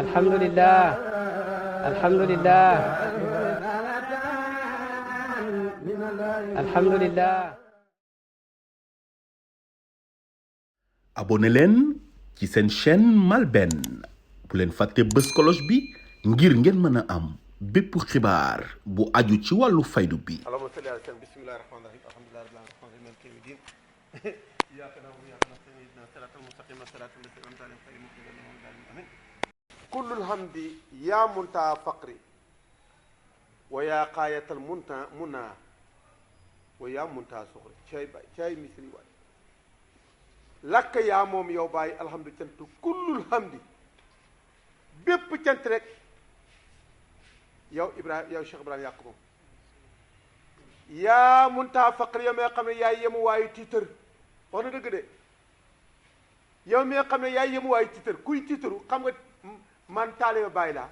alhamdulillah alhamdulillah alhamdulillah. abonné leen ci seen chaîne MALBN bu leen fàtte bës cloche bi ngir ngeen mën a am bépp xibaar bu aju ci wàllu faydu bi. allahumma salli ala sayyidina bismillahir rahmanir rahim alhamdulillahi rabbil alamin maliki yawmiddin iyyaka na'budu wa iyyaka nasta'in ihdinas siratal mustaqim siratal ladzina an'amta alayhim ghayril maghdubi alayhim amin kullul hamdi ya muntaha faqri wa ya qayatal muna wa ya muntaha sukhri cay misri waay lakk yaa moom yow bàyyi alhamdu cant kullul hamdi bépp cant rek yow Ibrahima yow Cheikh Ibrahima yàq moom yaa muntaha faqri yow mi nga xam ne yaay yemu waayu tiitër wax na dëgg de yow mi nga xam ne yaay yemu waayu tiitër kuy tiitëru xam nga man taaliba bàyyi laa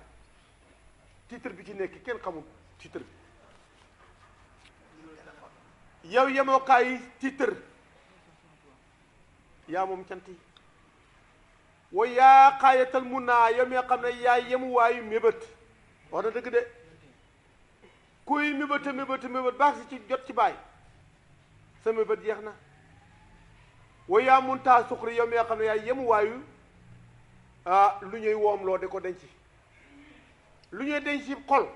tiitër bi ci nekk kenn xamul tiitër bi yow yemookaayi tiitër yaa moom cant yi wa yaa xaayatal mun naa yow mi nga xam ne yaay yemu waayu mébét wax na dëgg de kuy mébéta mébéta mébét baax si ci jot ci baay sa mébét jeex na wa yaa muntaa suxri yow mi nga xam ne yaay yemu waayu lu ñuy woomloo di ko denc lu ñuy denc ci xol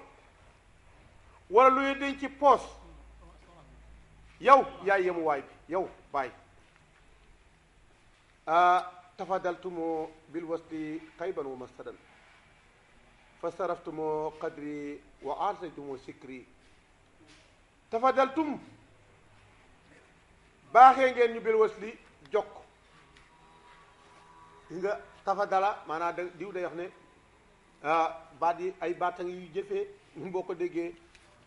wala lu ñuy denc ci poos yow yaay yemu waay bi yow baay tafadaltumo bil wasli xayban wa mastadan fa saraftumo qadri wa arsaytumo sikri tafadaltum baaxee ngeen ñu bil wasli jokk gis nga tafadala maanaam da diw day wax ne baat yi ay baata ngi yu jëfee boo ko déggee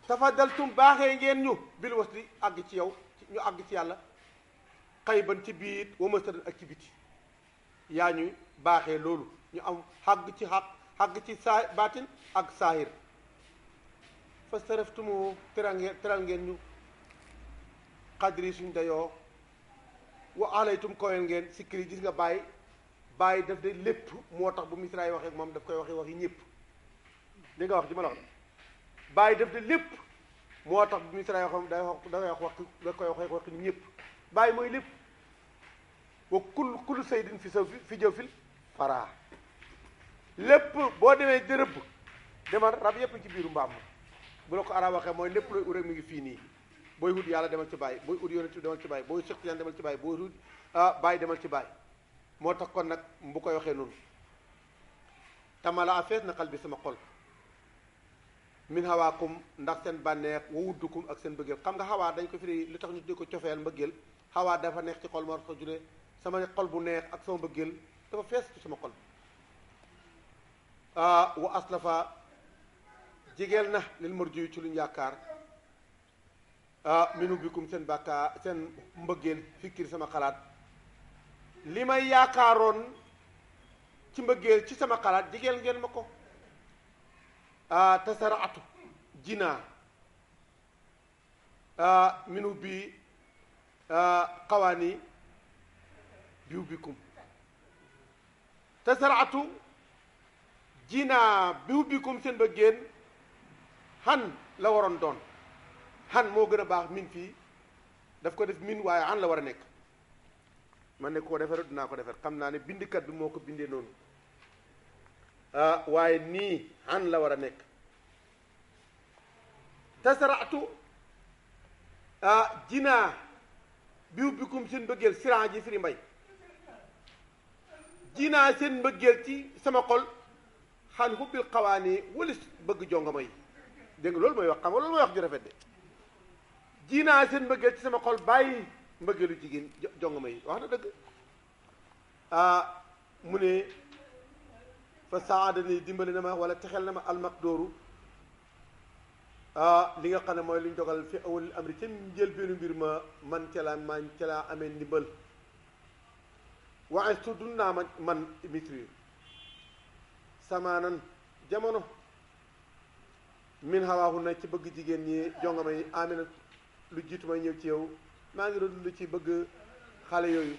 tafadaltum baaxee ngeen ñu bil wasli àgg ci yow ñu àgg ci yàlla xayban ci biir wa mastadan ak ci biti yaa ñu baaxee loolu ñu am xàgg ci xàgg ci saa baatin ak saahir fa saraftumu teral ngeen ñu xadri suñ dayoo wa alaytum kowel ngeen sikkiri gis nga bàyyi daf de lépp moo tax bu misra yi waxee moom daf koy waxee waxi ñëpp li nga wax ji ma la wax bàyyi daf de lépp moo tax bu misra yi waxee da koy waxee waxi ñëpp bàyyi mooy lépp wa kullu saydin fi jëw fil fara lépp boo demee dërëb demal rab yépp ci biiru mbaam ma bu la ko arab waxee mooy lépp looy ut rek mi ngi fii nii booy wut yàlla demal ci bàyyi booy ut yonent demal ci bàyyi booy sëqtiyaan demal ci bàyyi booy ut bàyyi demal ci bàyyi moo tax kon nag bu koy waxee noonu tamala a fees na xal bi sama xol min hawaakum ndax seen bànneex wa wuddukum ak seen bëggeel xam nga xawaa dañ ko firi lu tax ñu di ko cofeel mbëggeel xawaa dafa neex ci xol moo tax june sama xol bu neex ak sama bëggeel dafa fees ci sama xol wa aslafa jigeel na lil marju ci luñ yaakaar minu bikum seen bàkkaar seen mbëggeel fikkir sama xalaat li may yaakaaroon ci mbëggeel ci sama xalaat jigeel ngeen ma ko tasaraatu jinaa minu bi xawaani biw bikum tasaraatu jinaa biw bikum seen bëggeen xan la waroon doon xan moo gën a baax min fii daf ko def min waaye xan la war a nekk man ne koo defee dinaa ko defee xam naa ne bindikat bi moo ko bindee noonu waaye nii xan la war a nekk tasaraatu jinaa biw bikum seen bëggeel siran ji firi mbay jinaa seen mbëggeel ci sama xol xan xubbil xawaani walis bëgg jongama yi dégg nga loolu mooy wax xam nga loolu mooy wax ju rafet de jinaa seen mbëggeel ci sama xol bàyyi mbëggeelu jigéen jongama yi wax na dëgg mu ne fa saada ni dimbali na ma wala texel na ma almaqdooru li nga xam ne mooy lu ñu dogal fi awal amri ca njëlbeenu mbir ma man ca laa amee ndimbal waaye su dund naa man mitri samaanan jamono min xawaaxu na ci bëgg jigéen ñi jongama yi amina lu jiitu may ñëw ci yow maa ngi doon lu ci bëgg xale yooyu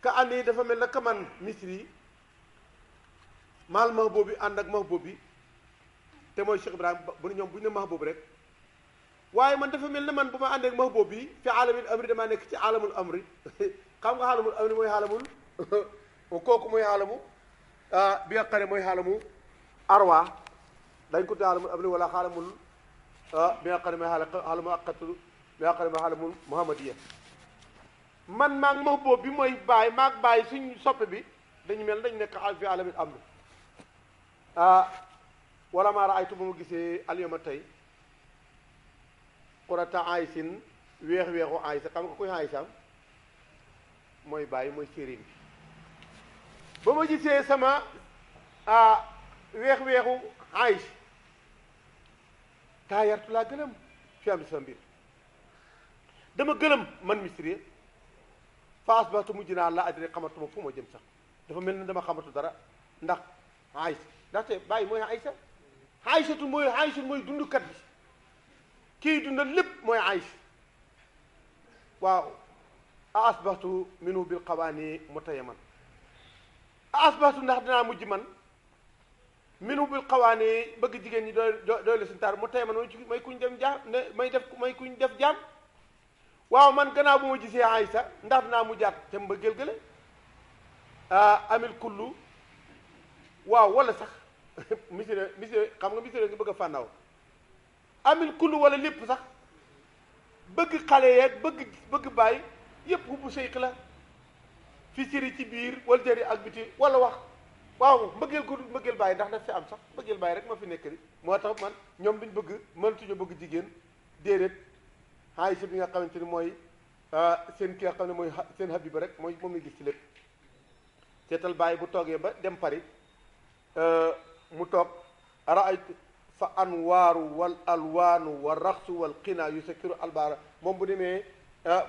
ka ànd dafa mel na ka man misri maal mahbub bi ànd ak mahbub bi te mooy Cheikh Ibrahima bu ñoom bu ñu ne mahbub rek waaye man dafa mel ne man bu ma ànd ak mahbub bi fi alamil amri damaa nekk ci alamul amri xam nga alamul amri mooy alamul kooku mooy alamu bi nga xam ne mooy alamu arwa dañ ko tuddee alamul amri wala alamul bi nga xam ne mooy alamu aqatu bi nga xam ne mooy alamul muhammadiya man maag mahbub bi mooy baay maag baay suñ soppe bi dañu mel dañ nekk fi alamil amri wala maa raaytu ba ma gisee alyoma tey qurata aysin weex-weexu aysa xam nga koy aysa mooy bàyyi mooy séeréer bi ba ma gisee sama weex-weexu ays taa yartu laa gëlëm fi am sama mbir dama gëlëm man misri fa asbahtu mujj naa la adri xamatuma fu ma jëm sax dafa mel ne dama xamatu dara ndax ays ndaxte bàyyi mooy aysa aysatu mooy dundukat bi kii dundal lépp mooy ays waaw a asbahtu minhu bil qawaani mutayaman a asbahtu ndax dinaa mujj man minhu bil qawaani bëgg jigéen ñi doy la suñu taar mutayaman may kuñ dem jaam may kuñ def jaam waaw man gannaaw bu ma gisee aysa ndax dinaa mujjaat te mbëggeel gële amil kullu waaw wala sax monsieur xam nga monsieur nga bëgg a fànnaaw amil kullu wala lépp sax bëgg xale yeeg bëgg bàyyi yépp bu seyq la fi siri ci biir wala jëri ak biti wala wax waaw mbëggeel ko mbëggeel bàyyi ndax daf fi am sax mbëggeel bàyyi rek ma fi nekk di moo tax man ñoom duñ bëgg mënatuñu bëgg jigéen déedéet Aysa bi nga xamante ni mooy seen ki nga xam ne mooy seen habiba rek mooy moom la gis ci lépp seetal bàyyi bu toogee ba dem Paris mu toog raayt fa anwaaru wal alwaanu wa raxsu wal qina yusakiru albaara moom bu demee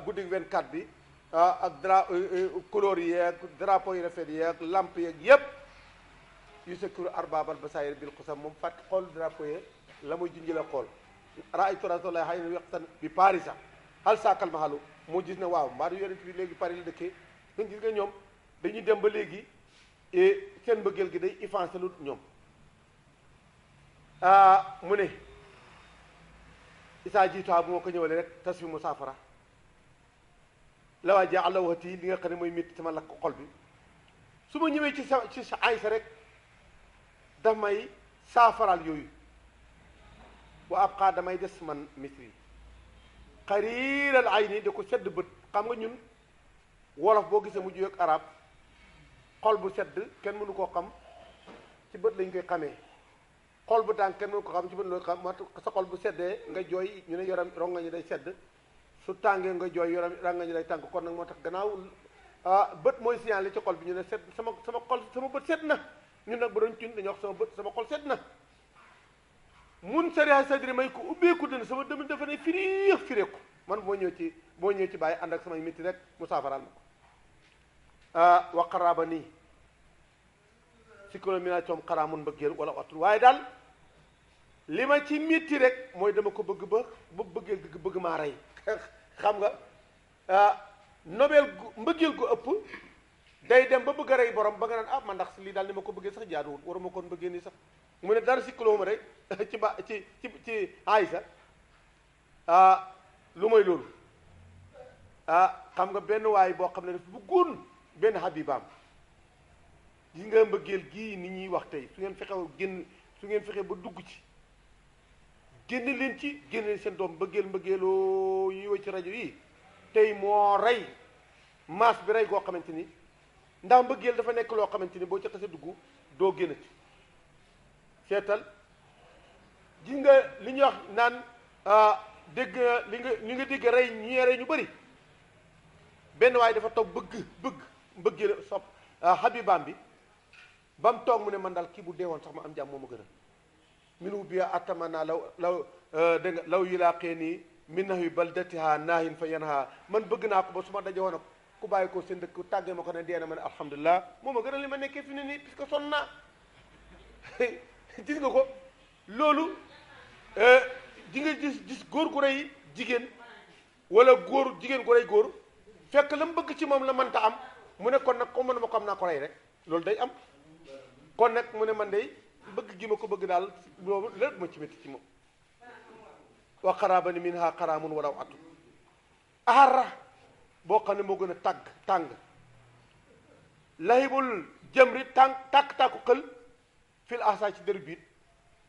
guddi 24 bi ak couleur yeeg drapeau yi rafet yeeg lamp yeeg yépp yusakiru arbaabal basaayir bil xusam moom fàtte xool drapeau yeeg la muy junji la xool raaytu rasulallah xëy na wextan bi Paris sax hal saakal mahalu moo gis ne waaw mbaa du yonent bi léegi Paris la dëkkee gis nga ñoom dañuy dem ba léegi seen mbëggeel gi day effacé lu ñoom mu ne isaa jiituwaa bu ma ko ñëwalee rek tas fi musaafara la waa jaa àlla waxati li nga xam ne mooy métti sama lakk xol bi su ma ñëwee ci sa aysa rek daf may saafaral yooyu wa ab xaa damay des man misri xariiral ay nii da ko sedd bët xam nga ñun wolof boo gisee mu juyoog arab xol bu sedd kenn mënu koo xam ci bët lañ koy xamee xol bu tàng kenn mënu ko xam ci bët lañ koy xam moo tax sa xol bu seddee nga jooy ñu ne yaram ronga ñi day sedd su tàngee nga jooy yaram ronga ñi day tàng kon nag moo tax gannaaw bët mooy signalé ci xol bi ñu ne sedd sama xol sama bët sedd na ñun nag bu doon cun dañuy wax sama bët sama xol sedd na mun sariya sadri may ko ubbeeku dina sama dëmm dafa ne fireeku man boo ñëwee ci bàyyi ànd ak samay métti rek mu saafaraal ma ko waqaraaba nii sikolo mi naa coom xaraa mun mbëggeel wala wattul waaye daal li ma ci métti rek mooy dama ko bëgg ba bëggeel gi bëgg maa rey xam nga nobel mbëggeel gu ëpp day dem ba bëgg a rey borom ba nga naan man ndax lii daal ni ma ko bëggee sax jaaduwul waruma koon bëggee nii sax mu ne dara sikkaloo ma rek ci Aysa lu mooy loolu xam nga benn waay boo xam ne dafa bëggoon benn habibaam gis nga mbëggeel gii ni ñuy wax tey su ngeen fexe ba dugg ci génn leen seen doom mbëggeeloo yi woy ci rajo yi tey moo rey maas bi rey goo xamante ni ndax mbëggeel dafa nekk loo xamante ni boo ci xasee dugg doo génnati seetal gis nga li ñuy wax naan dégg li nga dégg rey ñi rey ñu bëri benn waaye dafa toog bëgg mbëggeel sopp habibaam bi ba mu toog mu ne man daal kii bu deewoon sax ma am jàmm moo ma gën a minu bi atamana law dégg nga law yulaaqee nii min nahwi baldatiha naahin fa yanha man bëgg naa ko ba su ma daje woon ak ku bàyyi ko seen dëkk tàggee ma ko ne dee na ma ne alhamdulilah moo ma gën a li ma nekkee fi ne nii puisque sonn naa gis nga ko loolu di nga gis góor gu rey jigéen wala jigéen gu rey góor fekk la mu bëgg ci moom la mënta am mu ne kon nag comme man ma ko am naa ko rey rek loolu day am kon nag mu ne man day bëgg gi ma ko bëgg daal boobu lépp ma ci métti ci moom wa xaraabani minha xaraamun walaw atu aharra boo xam ne moo gën a tàng lahibul jëmri tàkk-tàkku xël fil asa ci dër biir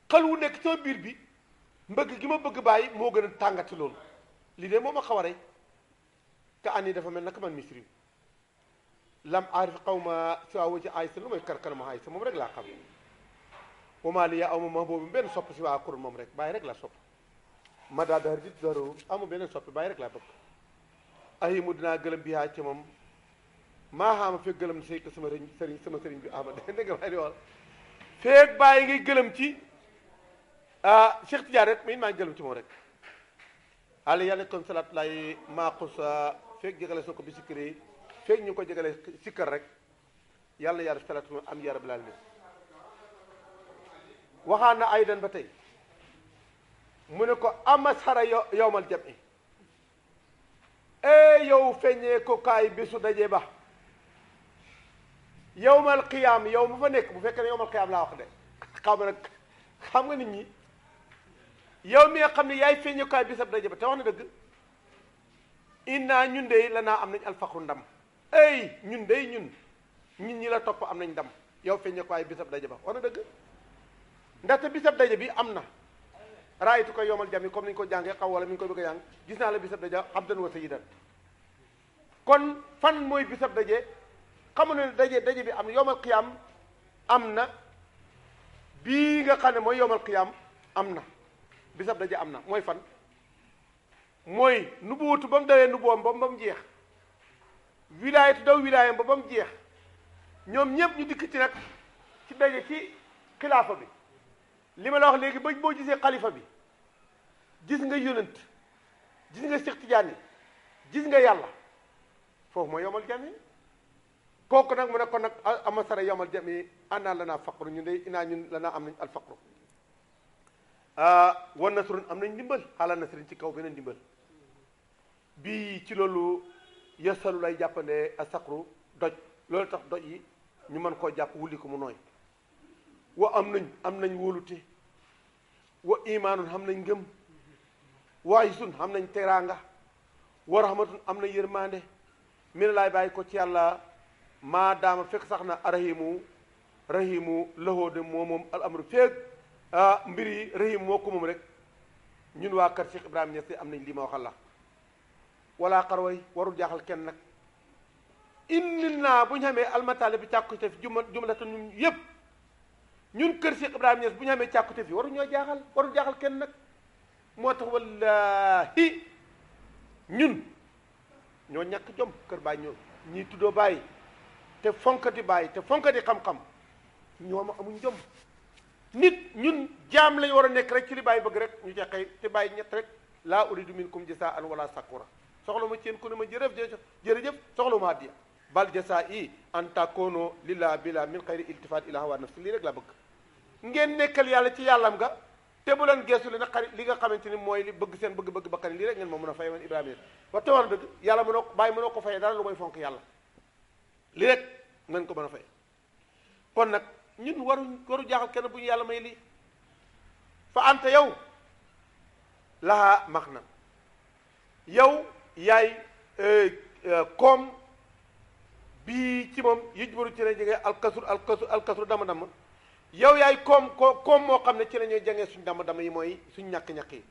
xël wu nekk sama biir bi mbëgg gi ma bëgg bàyyi moo gën a tàngati loolu lii de moo ma xaw a rey ka an yi dafa mel naka man misri lam aarif xaw ma si waa ci aysa lu mooy karkanama aysa moom rek laa xam wama li yaa aw ma boobu benn sopp si waa kuréel moom rek bàyyi rek laa sopp ma daa dara dit daro amu beneen soppi bàyyi rek laa bëgg ayi mu dinaa gëlëm bi yaa ci moom maa xaama fekk gëlëm say ko sama sëriñ bi ama dégg nga di wax feeg bàyyi ngay gëlëm ci Cheikh Tidiane rek mais maa ngi gëlëm ci moom rek àlla yàlla kon salaat lay maaxus feeg jegale soo ko bi sikkiree feeg ñu ngi ko jegale sikkar rek yàlla yàlla salaatu am ya rabbil alamin waxaan na aydan ba tey mu ne ko amasara yowmal jami yow feeñee ko kaay bésu daje ba yowmal qiyaam yow ma fa nekk bu fekkee ne yowmal qiyaam laa wax de xaw ma nag xam nga nit ñi yow mi nga xam ne yaay feeñee ko kaay bésab daje ba te wax na dëgg inna ñun dey la naa am nañ alfaxru ndam ñun dey ñun ñi la topp am nañ ndam yow feeñee ko kaay bésab daje ba wax na dëgg ndaxte bisab daje bi am na raaytu ko yomal jami comme ni ñu ko jàngee xaw wala mi ngi koy bëgg a jàng gis naa la bisab daje abdan wa sayyidan kon fan mooy bisab daje xamu ne daje bi am na yomal qiyaam am na bii nga xam ne mooy yomal qiyaam am na bisab daje am na mooy fan mooy nubuwatu ba mu dawee nubuwam ba mu jeex wilaayatu daw wilaayam ba mu jeex ñoom ñëpp ñu dikk ci nag ci daje ci xilaafa bi li ma la wax léegi ba boo gisee xalifa bi gis nga yonent gis nga Cheikh Tidiane gis nga yàlla foofu mooy yomal jami kooku nag mu ne kon nag amasara yomal jami annaa lanaa faqru ñun de inaa ñun lanaa am nañ al faqru wan nasrun am nañ ndimbal xaala nasrin ci kaw beneen ndimbal bii ci loolu yasalu lay jàppande a saqru doj loolu tax doj yi ñu mën koo jàpp wulli ko mu nooy wa am nañ wóolute wa imaanun xam nañ ngëm wa isun xam nañ teraanga wa rahmatun am nañ yërmande mina laay bàyyi ko ci yàlla maa daama fekk sax na rahimu lahoo de moom al amru feeg mbir yi rahim moo ko moom rek ñun waa kër Cheikh Ibrahima Niass am nañ lii ma waxal la wala xarway warul jaaxal kenn nag indi naa bu ñu xamee almatale bi càkkute fi jumlatan ñun yëpp ñun kër Cheikh Ibrahima Niass bu ñu xamee càkkute fi warul jaaxal kenn nag moo tax wallahi ñun ñoo ñàkk jom kër baay ñoo ñii tuddoo bàyyi te fonkati bàyyi te fonkati xam-xam ñoo ma amuñ jom nit ñun jaam lañ war a nekk rek ci li bàyyi bëgg rek ñu ci xëy te bàyyi ñett rek laa uridu minkum jasaan wala sakura soxla ma ci yéen ku ne ma jërëjëf soxla ma addiya bal jasa i an takono lillah bila min xayri iltifat ila hawa nafsi lii rek laa bëgg ngeen nekkal yàlla ci yàllam nga te bu leen geesu li na xarit li nga xamante ni mooy li bëgg seen bëgg-bëgg bakkan lii rek ngeen moo mën a fay man Ibrahima wax te war dëgg yàlla mënoo bàyyi mënoo ko fayee dara lu koy fonk yàlla lii rek ngeen ko mën a fay kon nag ñun waru jaaxal kenn bu ñu yàlla may lii fa anta yow lahaa max na yow yaay koom bii ci moom yëj baru ci la jege alkasru dama yow yaay koom moo xam ne ci la ñuy jangee suñ dama yi mooy suñ ñàkk-ñàkk yi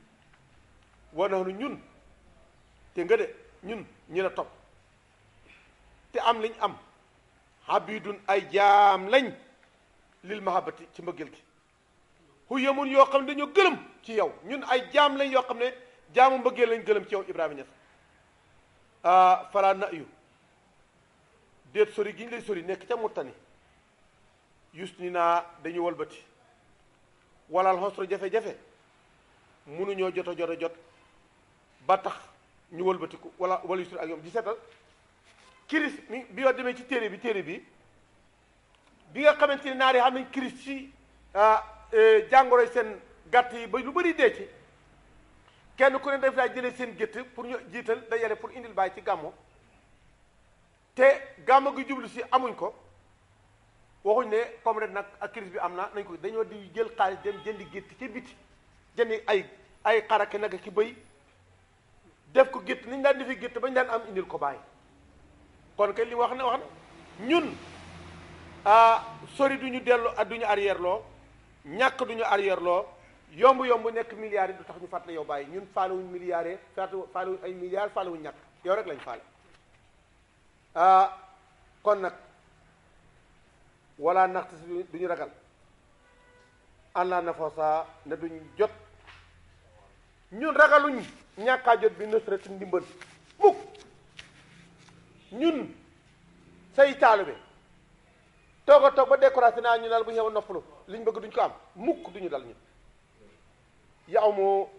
wanaxnu ñun te nga de ñun ñi la topp te am liñ am habidun ay jaam lañ lil mahabati ci mbëggeel gi hu yemun yoo xam ne dañoo gëlëm ci yow ñun ay jaam lañ yoo xam ne jaamu mbëggeel lañ gëlëm ci yow Ibrahima Niass fala na yu déet sori gi ñu lay sori nekk ca Murtani yus ni naa dañu walbati walal xosro jafe-jafe mënuñoo jot ba tax ñu walbatiku wala yusri ak ñoom di seetal kiris bi yoo demee ci téere bi nga xamante ni naar yi xam nañ kiris ci jàngoro seen gàtt yi ba lu bëri dee ci kenn ku ne daf laa jëlee seen gétt pour ñu jiital dajale pour indil bàyyi ci gàmmo te gàmmu gi jublu si amuñ ko waxuñ ne comme ren nag ak crise bi am na nañ ko dañoo di jël xaalis dem jëndi gétt ci biti jëndi ay xarake nag ki bëy def ko gétt niñ daan defi gétt bañ daan am indil ko bàyyi kon kay li wax na ñun sori duñu dellu duñu arrière loo ñàkk duñu arrière loo yomb nekk milliards yi du tax ñu fàttali yow bàyyi ñun faalewuñ milliards yi faalewuñ ay milliards faalewuñ ñàkk yow rek lañ faale kon nag wala naxte si duñu ragal àllaa na foo saa ne duñ jot ñun ragaluñ ñàkkaa jot bi nësrati ndimbal mukk ñun say taalibe toog a toog ba décoration naa ñu daal bu ñu xew noppalu liñ bëgg duñ ko am mukk duñu dal ñun yow moo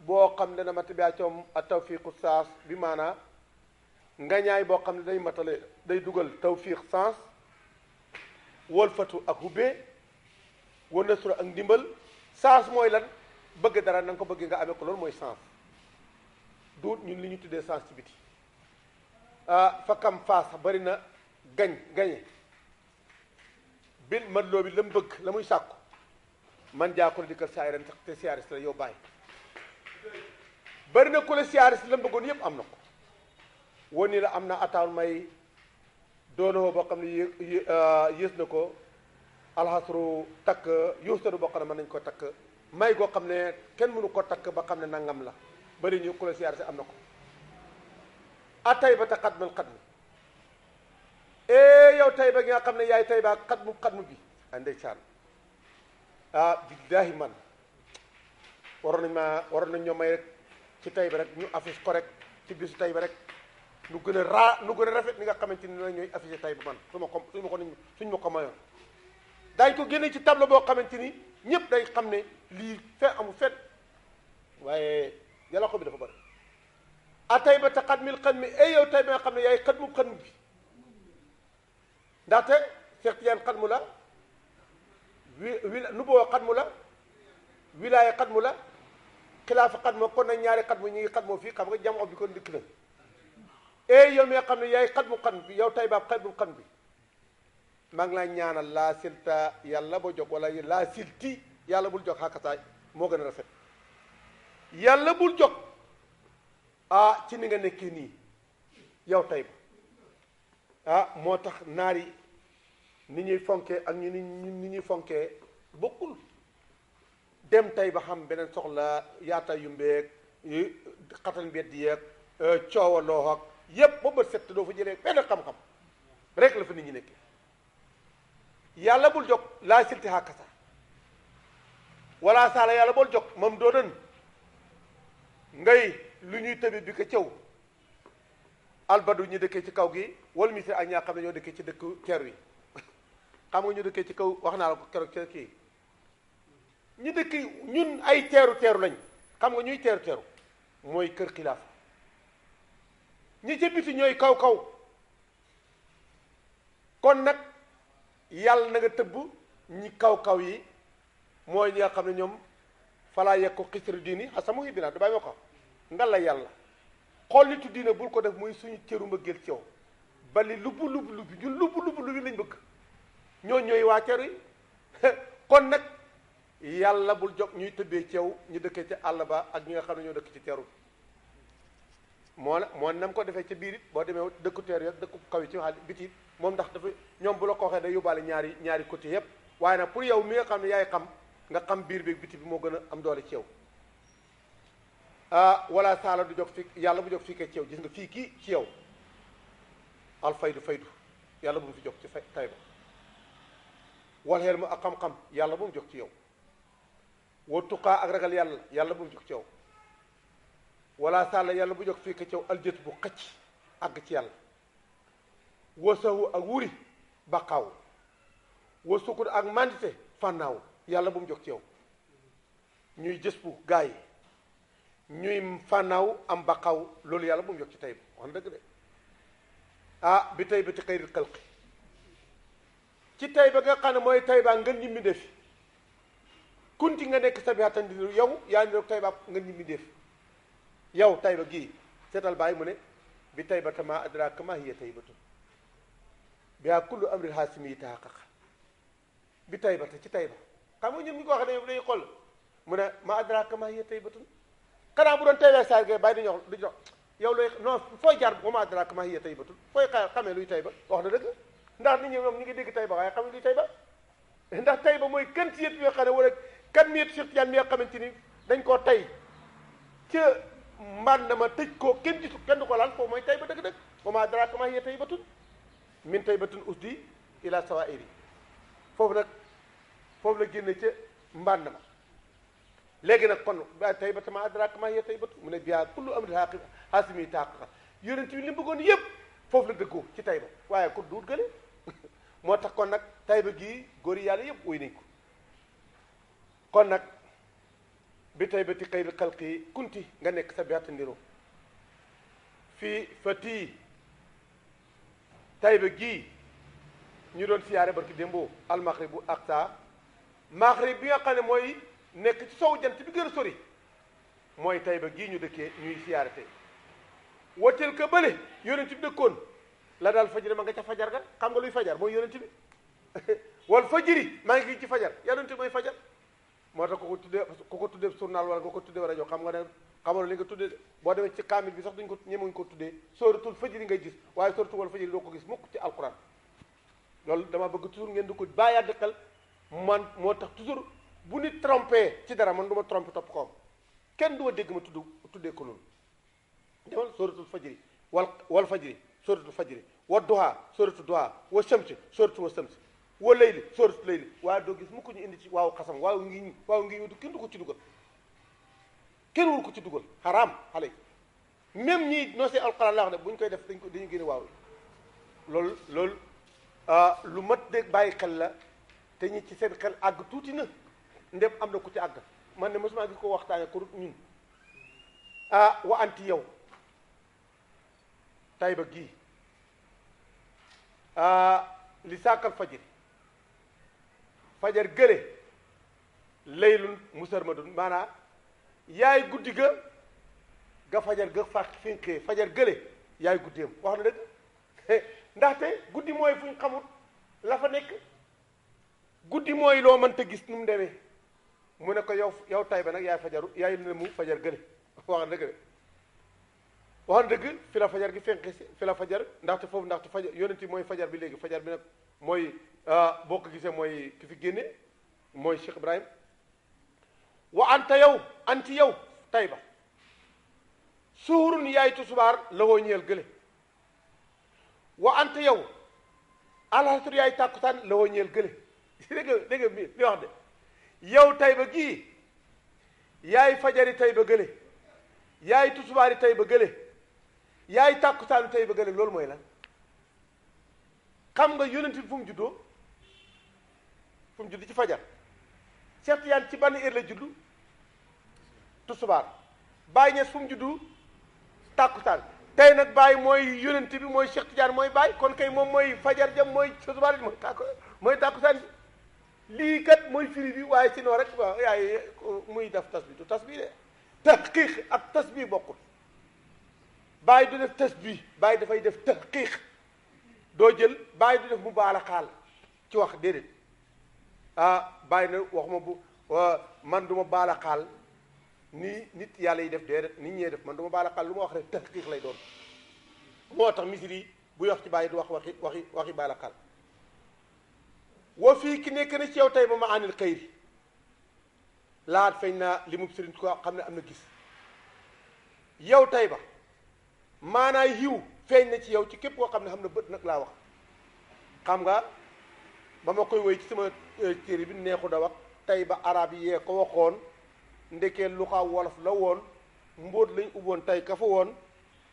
boo xam ne dana mat bi coom a tawfiqu saas bi maanaa nga ñaay boo xam ne day matale day dugal tawfiq sens wol fatu ak hubbee wal nasru ak ndimbal sens mooy lan bëgg dara na nga ko bëgg nga amee ko loolu mooy sens duut ñun li ñu tuddee sens ci biti fakkam faas bari na gañe bil mat loo bi la mu bëgg la muy sàkku man jaa ko la dikkal saay ren te siyaaris la yow bàyyi bari na ku la siyaaris la mu bëggoon yëpp am na ko woon ni la am na ataal may doonoo boo xam ne yées na ko alxasru takk yuustaru boo xam ne mën nañ ko takk may goo xam ne kenn mënu ko takk ba xam ne nangam la bari ñu ku la siyaaris am na ko atay ba te xatmal xatmi yow tay ba gi nga xam ne yaay tay ba xatmu bi a ndeysaan billaahi man waroon nañ ñoo may rek ci tay ba rek ñu affiche ko rek ci bisu tay ba rek lu gën a rafet ni nga xamante ni na ñooy affiché tay ba man suñ ma ko mayoon daañ ko génne ci tableau boo xamante ni ñëpp day xam ne lii amul fet waaye yàlla ko bi dafa bari a tay ba te xatmil xat mi yow tay ba nga xam ne yaay xatmu bi ndaxte Cheikh Tidiane xatmu la nu boo xatmu la wilaaya xatmu la xilaafa xatmu kon nag ñaari xatmu ñi ngi xatmoo fii xam nga jamoo bi kon dikk na yow mi nga xam ne yaay xatmu bi yow tay baab xatmu bi maa ngi laa ñaanal laa silta yàlla ba jóg wala laa silti yàlla bul jóg xàkkataay moo gën a rafet yàlla bul jóg ci ni nga nekkee nii yow tay ba moo tax naar yi ni ñuy fonkee ak ñu ni ñuy fonkee bokkul dem tay ba xam beneen soxla yaata yu mbeeg xatal mbedd yeeg coowaloo ak yépp ba bët set doo fa jëlee benn xam-xam rek la fa nit ñi nekkee yàlla bul jóg laa silti xàkkasa wala saala yàlla bul jóg moom doonan ngay lu ñuy tëbi bi ko caw albadu ñu dëkkee ci kaw gi wala misir ak ñaa xam ne ñoo dëkkee ci dëkk teer wi xam nga ñu dëkkee ci kaw wax naa la ko keroog kii ñu dëkk ñun ay teeru lañ xam nga ñuy teeru mooy kër xilaaf ñi ca biti ñooy kaw kon nag yàlla na nga tëbb ñi kaw yi mooy ñi nga xam ne ñoom falaa yegg ko xisru diini xasamu bi naa du bàyyi ma ko nga la yàlla xool nitu diine bul ko def muy suñu cëru mbëggeel ci yow bali lubbu ñun lubbu lañ bëgg ñooy waa cër yi kon nag yàlla bul jóg ñuy tëbbee ci yow ñu dëkkee ci àll ba ak ñi nga xam ne ñoo dëkk ci teeru moo nam ko defee ci biir it boo demee dëkku teer yi ak dëkku kaw yi ci xaal biti moom ndax dafa ñoom bu la ko waxee day yóbbaale ñaari côté yépp waaye nag pour yow mi nga xam ne yaay xam nga xam biir bi biti bi moo gën a am doole ci yow wala saala du jóg fi yàlla bu jóg fii kay ci yow gis nga fii kii ci yow al faydu yàlla bu mu fi jóg ci tay ba wal xel mu ak xam-xam yàlla bu mu jóg ci yow wa tuqaa ak ragal yàlla bu mu jóg ci yow wala saala yàlla bu jóg fii kay ci yow aljët bu xëcc àgg ci yàlla wa sahu ak wuri baqaaw wa sukkur ak mandité fànnaaw yàlla bu mu jóg ci yow ñuy jës bu gaa yi ñuy fànnaaw am baqaaw loolu yàlla bu mu jóg ci tay ba wax na dëgg de bi tay ba ci xëyril xalqi ci tay ba nga xam ne mooy tay baa ngën ñi mi def kunti nga nekk sabihatan di yow yaa ni tay baa ngën ñi mi def yow tay ba gii seetal bàyyi mu ne bi tay ba tama adraka ma hiya tay batu biyaa kullu amril haasimi yi taxaqaqa bi Tayba te ci Tayba xam nga ñun ñu ko waxee dañuy xool mu ne ma adraka ma hiya Taybatun xanaa bu doon Tayba saar ge bàyyi di jox yow looy non fooy jaar wa ma adraka ma hiya Taybatun fooy xamee luy Tayba wax na dëgg ndax nit ñi ñoom ñu ngi dégg Tayba waaye xam luy Tayba ndax Tayba mooy kan ci yët yoo xam ne wala kan mi yët Cheikh Tidiane mi nga xamante ni dañ koo tay ca mbàndama tëj ko kenn gisu kenn du ko laal foofu mooy Tayba dëgg-dëgg wa ma adraka ma hiya Taybatun min Taybatun usdi ila sawairi foofu nag foofu la génne ca mbànd ma léegi nag kon Tayba ma adraka ma hiya Taybatun mu ne biyaa kullu amrin haasimi taaqaqa yonent bi li mu bëggoon yëpp foofu la dëggoo ci Tayba waaye ko duut gële moo tax kon nag Tayba gii góor yi yàlla yëpp wuy nañ ko kon nag bi Taybati xayri xalqi kunti nga nekk sa beata ndiro fii fati Tayba gii ñu doon siyaare barki démboo almaghribu aqsa maghrib bi nga xam ne mooy nekk ci sowu jant bi gën a sori mooy Tayba gii ñu dëkkee ñuy siyaare tey woteel ka bële yonent bi dëkkoon la daal fajri ma nga ca fajar ga xam nga luy fajar mooy yonent bi wal fajri maa ngi ci fajar yonent bi mooy fajar moo tax ku ko tuddee journal wala nga ko tuddee rajo xam nga ne xamoon li nga tuddee boo demee ci kaamil bi sax duñ ko ñemewuñ ko tuddee sóoratul fajri ngay gis waaye sóoratul wal fajri doo ko gis mukk ci alquran loolu dama bëgg toujours ngeen di ko bàyyaat di xel man moo tax toujours bu nit trompé ci dara man du ma trompé topp ko am kenn du ma dégg ma tuddee ko noonu demal sóoratul fajri wal fajri sóoratul fajri wa duha sóoratul duha wa shamsi sóoratul wa shamsi wa layli sóoratul layli waaye doo gis mu ko ñu indi ci waaw xasam waaw ngi wutu kenn du ko ci dugal kenn wul ko ci dugal xaraam xale yi même ñii noo see alxuraan laa wax ne bu ñu koy def dañu génne waaw loolu lu mat de bàyyi xel la te ñi ci seen xel àgg tuuti na ndem am na ku ci àgg man ne mosuma gis ko waxtaane ko ñun wa anti yow Tayba gii li saakal fajar gële laylun musarmadun maanaam yaay guddi ga fajar ga finqee fajar gële yaay guddeem wax na dëgg ndaxte guddi mooy fu ñu xamul la fa nekk guddi mooy loo mënta gis nu mu demee mu ne ko yow Tayba nag yaay fajaru yaay lu ne mu fajar gële wax na dëgg de wax na dëgg fi la fajar gi fenqi si fi la fajar ndaxte foofu ndaxte fajar yonent yi mooy fajar bi léegi fajar bi nag mooy boo ko gisee mooy ki fi génne mooy Cheikh Ibrahim wa anti yow Tayba suurun yaay tusubaar la woo ñeel gële wa anta yow alxasr yaay tàkkusaan la woo ñeel gële dégg mi li wax de yow Tayba gii yaay fajari Tayba gële yaay tusubaari Tayba gële yaay tàkkusaanu Tayba gële loolu mooy lan xam nga yonent bi fu mu juddoo ci fajar Cheikh Tidiane ci ban heure la juddu tusubaar Baye Niass fu mu juddu tàkkusaan tey nag Baye mooy yonent bi mooy Cheikh Tidiane mooy Baye kon kay moom mooy fajar jëm mooy tusubaar mooy tàkkusaan bi lii kat mooy firi bi waaye si noo rek waaw yaay muy def tasbih du tasbih de tahqiq ak tasbih bokkul Baye du def tasbih Baye dafay def tahqiq doo jël Baye du def mu baala xaal ci wax déedéet Baye na waxuma bu man du ma baala xaal ni nit yàlla yi def déedéet nit ñee def man du ma baala xaal lu ma wax rek tahqiq lay doon moo tax misiri yi buy wax ci Baye du wax waxi baala xaal wa fii ki nekk na ci yow Tayba ma anil xëyri laat feeñ naa li mu sëriñ ko xam ne am na gis yow Tayba maanaa yiw feeñ na ci yow ci képp koo xam ne xam na bët nag laa wax xam nga ba ma koy woy ci sama téere bi neexu da wax Tayba arab yi yee ko waxoon ndekee lu xaw wolof la woon mbóot lañ ubboon tay ka fa woon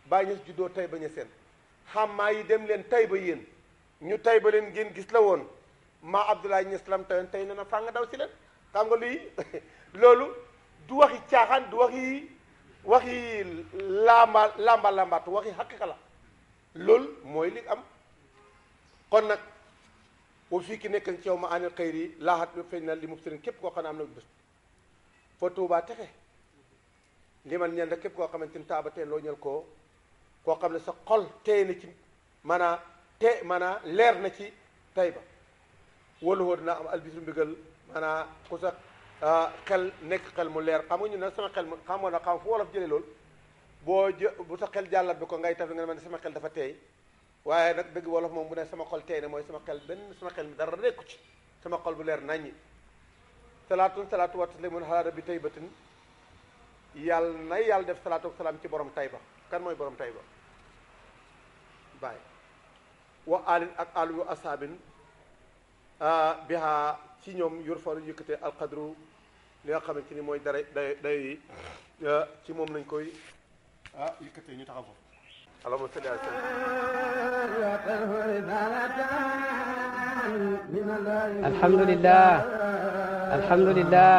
Baay Ñas juddoo Tayba Ñaseen xammaa yi dem leen Tayba yéen ñu Tayba leen ngeen gis la woon maa Abdoulaye Niass lam tayoon tey na fàng daw si leen xam nga luy loolu du waxi caaxaan du waxi lambaatu waxi xaqiqa la loolu mooy li am kon nag boo fii ki nekk ci yow ma anil xëyri laaxat feeñ na li mu sëriñ képp koo xam ne am na bés fa tuubaa texe li man ñeen rek képp koo xamante ni taabatee loo ñel koo xam ne sa xol teey na ci maanaam te maanaam leer na ci Tayba wala woo dina am albisru mbigal maanaam ku sa xel nekk xel mu leer xam nga ñu nag sama xel mu xam nga xam fu wolof jëlee loolu bu sa xel jàllat bi ko ngay taf nga ne sama xel dafa teey waaye nag dëgg wolof moom bu ne sama xol teey na mooy sama xel mi dara nekku ci sama xol bu leer naññi salaatu wa taslimun ala rabbi taybatin yàlla def salaatu wa salaam ci borom Tayba kan mooy borom Tayba bàyyi wa alin ak alu yu asaabin biha ci ñoom yor faru yëkkate alqadru li nga xamante ni mooy dara day yi ci moom lañ koy yëkkate ñu taxaw foofu allahumma salli ala alhamdulillah alhamdulillah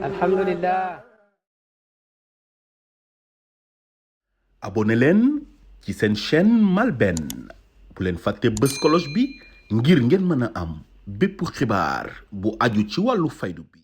alhamdulillah abonné leen ci seen chaîne MALBN bu leen fàtte bës cloche bi ngir ngeen mën a am bépp xibaar bu aju ci wàllu faydu bi